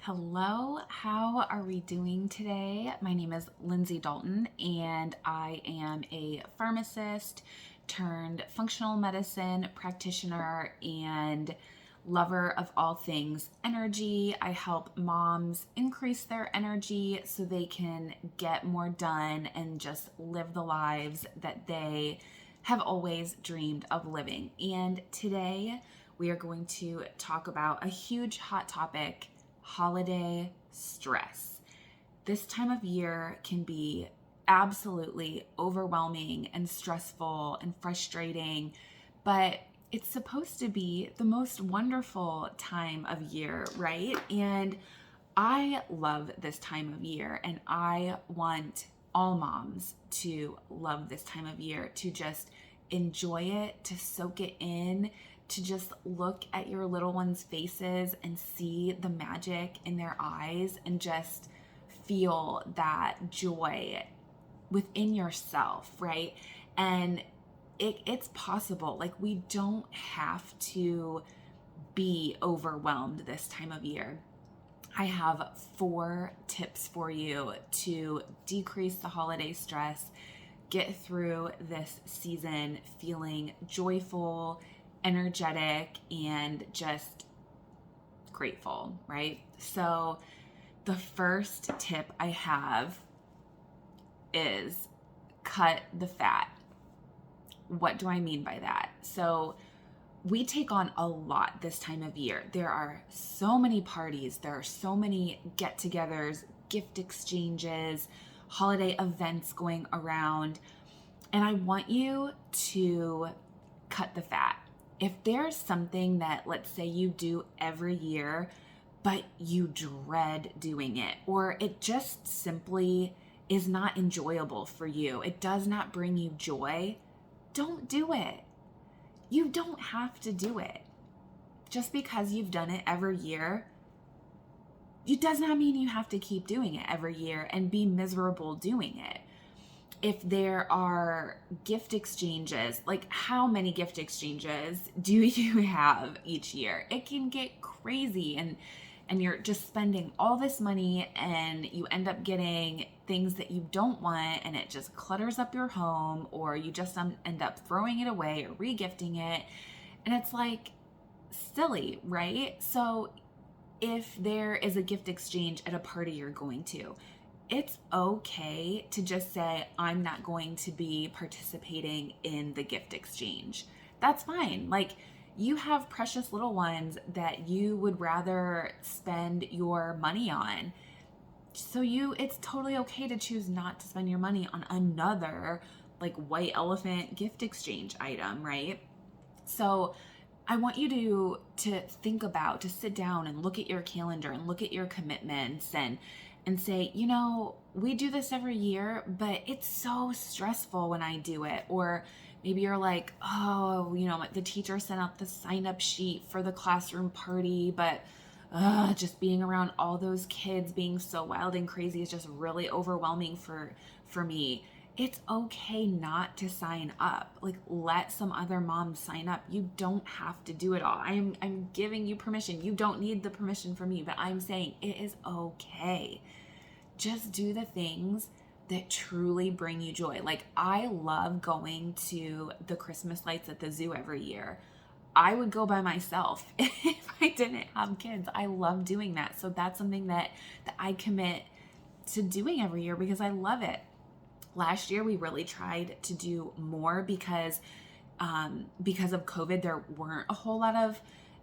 Hello, how are we doing today? My name is Lindsay Dalton, and I am a pharmacist turned functional medicine practitioner and lover of all things energy. I help moms increase their energy so they can get more done and just live the lives that they have always dreamed of living. And today we are going to talk about a huge hot topic: holiday stress. This time of year can be absolutely overwhelming and stressful and frustrating, but it's supposed to be the most wonderful time of year, right? And I love this time of year, and I want all moms to love this time of year, to just enjoy it, to soak it in, to just look at your little ones' faces and see the magic in their eyes and just feel that joy within yourself, right? And it's possible. Like, we don't have to be overwhelmed this time of year. I have 4 tips for you to decrease the holiday stress, get through this season feeling joyful, energetic, and just grateful, right? So, the first tip I have is cut the fat. What do I mean by that? So, we take on a lot this time of year. There are so many parties, there are so many get togethers, gift exchanges, holiday events going around. And I want you to cut the fat. If there's something that, let's say, you do every year, but you dread doing it, or it just simply is not enjoyable for you, it does not bring you joy, don't do it. You don't have to do it. Just because you've done it every year, it does not mean you have to keep doing it every year and be miserable doing it. If there are gift exchanges, like, how many gift exchanges do you have each year? It can get crazy, and you're just spending all this money and you end up getting things that you don't want, and it just clutters up your home, or you just end up throwing it away or regifting it. And it's like silly, right? So if there is a gift exchange at a party you're going to, it's okay to just say, I'm not going to be participating in the gift exchange. That's fine. Like, you have precious little ones that you would rather spend your money on. So it's totally okay to choose not to spend your money on another, like, white elephant gift exchange item, right? So I want you to think about, to sit down and look at your calendar and look at your commitments and say, we do this every year, but it's so stressful when I do it. Or maybe you're like, oh, the teacher sent out the sign-up sheet for the classroom party, but just being around all those kids being so wild and crazy is just really overwhelming for me. It's okay not to sign up. Like, let some other moms sign up. You don't have to do it all. I'm giving you permission. You don't need the permission from me, but I'm saying it is okay. Just do the things that truly bring you joy. Like, I love going to the Christmas lights at the zoo every year. I would go by myself if I didn't have kids. I love doing that. So that's something that I commit to doing every year because I love it. Last year, we really tried to do more because of COVID, there weren't a whole lot of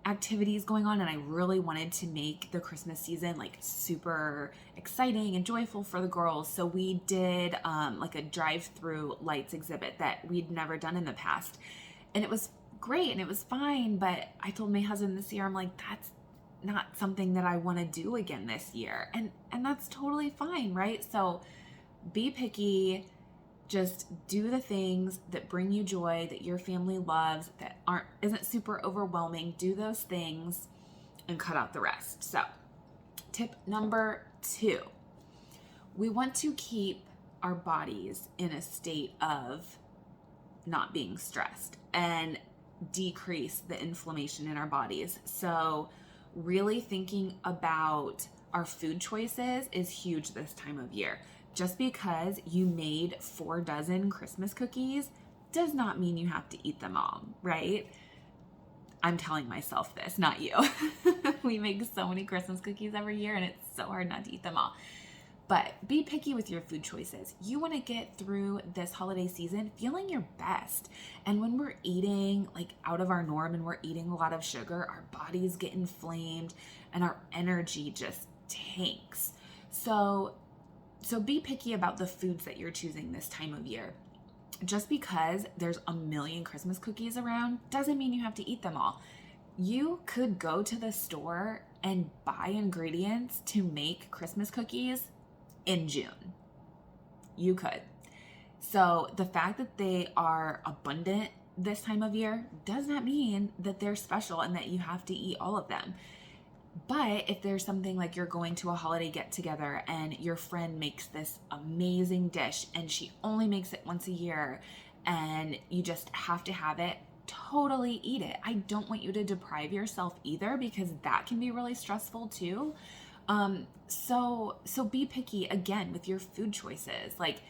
activities going on, and I really wanted to make the Christmas season like super exciting and joyful for the girls. So we did like a drive-through lights exhibit that we'd never done in the past, and it was great and it was fine. But I told my husband this year, I'm like, that's not something that I want to do again this year, and that's totally fine, right? So be picky. Just do the things that bring you joy, that your family loves, that isn't super overwhelming. Do those things and cut out the rest. So, tip number 2, we want to keep our bodies in a state of not being stressed and decrease the inflammation in our bodies. So, really thinking about our food choices is huge this time of year. Just because you made 4 dozen Christmas cookies does not mean you have to eat them all, right? I'm telling myself this, not you. We make so many Christmas cookies every year and it's so hard not to eat them all. But be picky with your food choices. You want to get through this holiday season feeling your best. And when we're eating like out of our norm and we're eating a lot of sugar, our bodies get inflamed and our energy just tanks. So be picky about the foods that you're choosing this time of year. Just because there's a million Christmas cookies around doesn't mean you have to eat them all. You could go to the store and buy ingredients to make Christmas cookies in June. You could. So the fact that they are abundant this time of year does not mean that they're special and that you have to eat all of them. But if there's something like you're going to a holiday get together and your friend makes this amazing dish and she only makes it once a year and you just have to have it, totally eat it. I don't want you to deprive yourself either, because that can be really stressful too. So be picky again with your food choices. Like,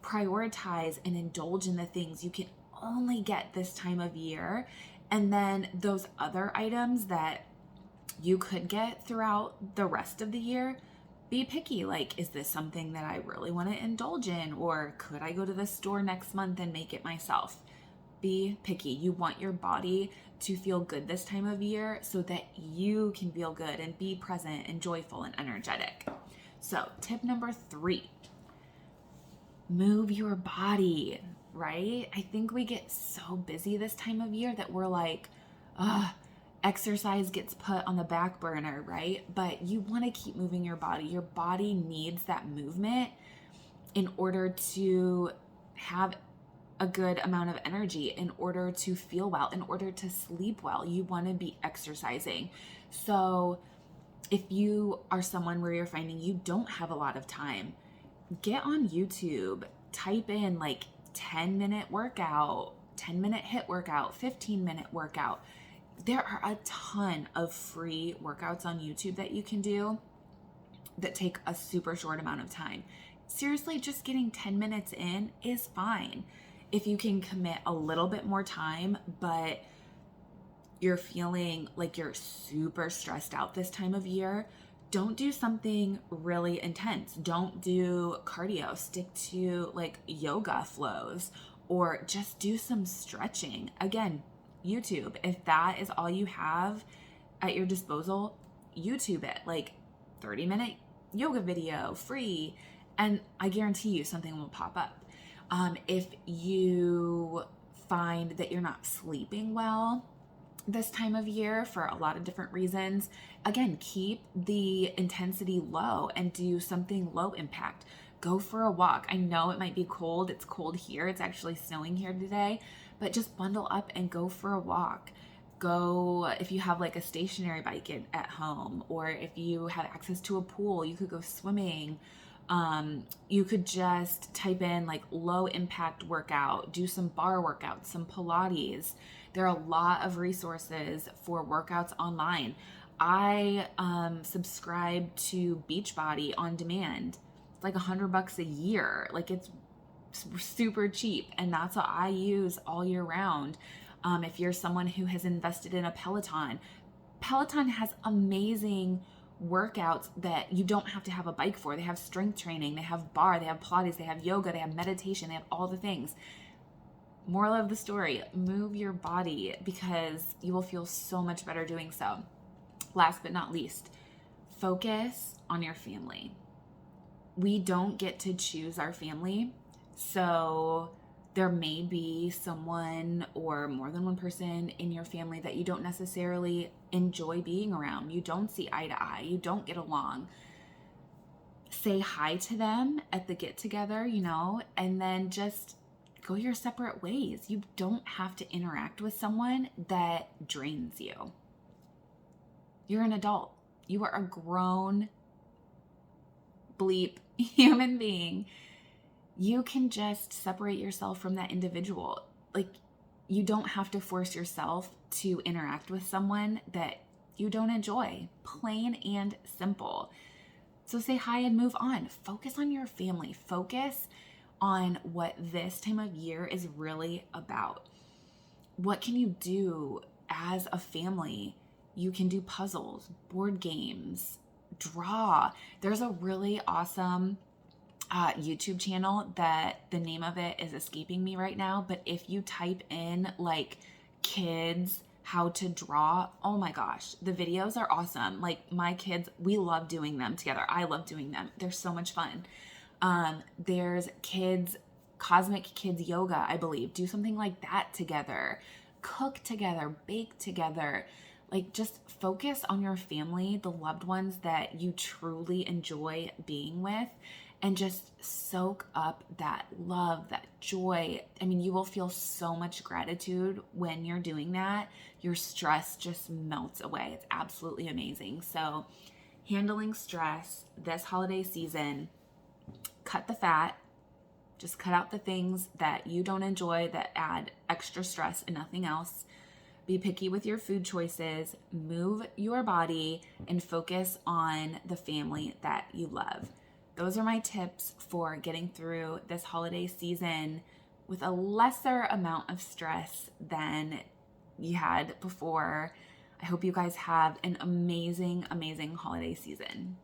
prioritize and indulge in the things you can only get this time of year. And then those other items that you could get throughout the rest of the year, be picky. Like, is this something that I really want to indulge in? Or could I go to the store next month and make it myself? Be picky. You want your body to feel good this time of year so that you can feel good and be present and joyful and energetic. So tip number 3, move your body, right? I think we get so busy this time of year that we're like, exercise gets put on the back burner, right? But you want to keep moving your body. Your body needs that movement in order to have a good amount of energy, in order to feel well, in order to sleep well. You want to be exercising. So if you are someone where you're finding you don't have a lot of time, get on YouTube, type in like 10-minute workout, 10-minute HIIT workout, 15-minute workout. There are a ton of free workouts on YouTube that you can do that take a super short amount of time. Seriously, just getting 10 minutes in is fine. If you can commit a little bit more time, but you're feeling like you're super stressed out this time of year, don't do something really intense. Don't do cardio. Stick to like yoga flows, or just do some stretching. Again, YouTube. If that is all you have at your disposal, YouTube it. Like 30-minute yoga video, free, and I guarantee you something will pop up. If you find that you're not sleeping well this time of year for a lot of different reasons, again, keep the intensity low and do something low impact. Go for a walk. I know it might be cold. It's cold here. It's actually snowing here today, but just bundle up and go for a walk. Go, if you have like a stationary bike at home, or if you have access to a pool, you could go swimming. You could just type in like low impact workout, do some bar workouts, some Pilates. There are a lot of resources for workouts online. I subscribe to Beachbody on demand. It's like $100 a year. Like, it's super cheap, and that's what I use all year round. If you're someone who has invested in a Peloton has amazing workouts that you don't have to have a bike for. They have strength training, they have bar, they have Pilates, they have yoga, they have meditation, they have all the things. Moral of the story, move your body, because you will feel so much better doing so. Last but not least, focus on your family. We don't get to choose our family, so there may be someone or more than one person in your family that you don't necessarily enjoy being around. You don't see eye to eye. You don't get along. Say hi to them at the get together, and then just go your separate ways. You don't have to interact with someone that drains you. You're an adult. You are a grown bleep human being. You can just separate yourself from that individual. Like, you don't have to force yourself to interact with someone that you don't enjoy. Plain and simple. So say hi and move on. Focus on your family. Focus on what this time of year is really about. What can you do as a family? You can do puzzles, board games, draw. There's a really awesome YouTube channel that the name of it is escaping me right now. But if you type in like kids, how to draw, oh my gosh, the videos are awesome. Like my kids, we love doing them together. I love doing them. They're so much fun. There's Cosmic Kids Yoga, I believe. Do something like that together. Cook together, bake together. Like just focus on your family, the loved ones that you truly enjoy being with, and just soak up that love, that joy. I mean, you will feel so much gratitude when you're doing that. Your stress just melts away. It's absolutely amazing. So, handling stress this holiday season, cut the fat. Just cut out the things that you don't enjoy that add extra stress and nothing else. Be picky with your food choices, move your body, and focus on the family that you love. Those are my tips for getting through this holiday season with a lesser amount of stress than you had before. I hope you guys have an amazing, amazing holiday season.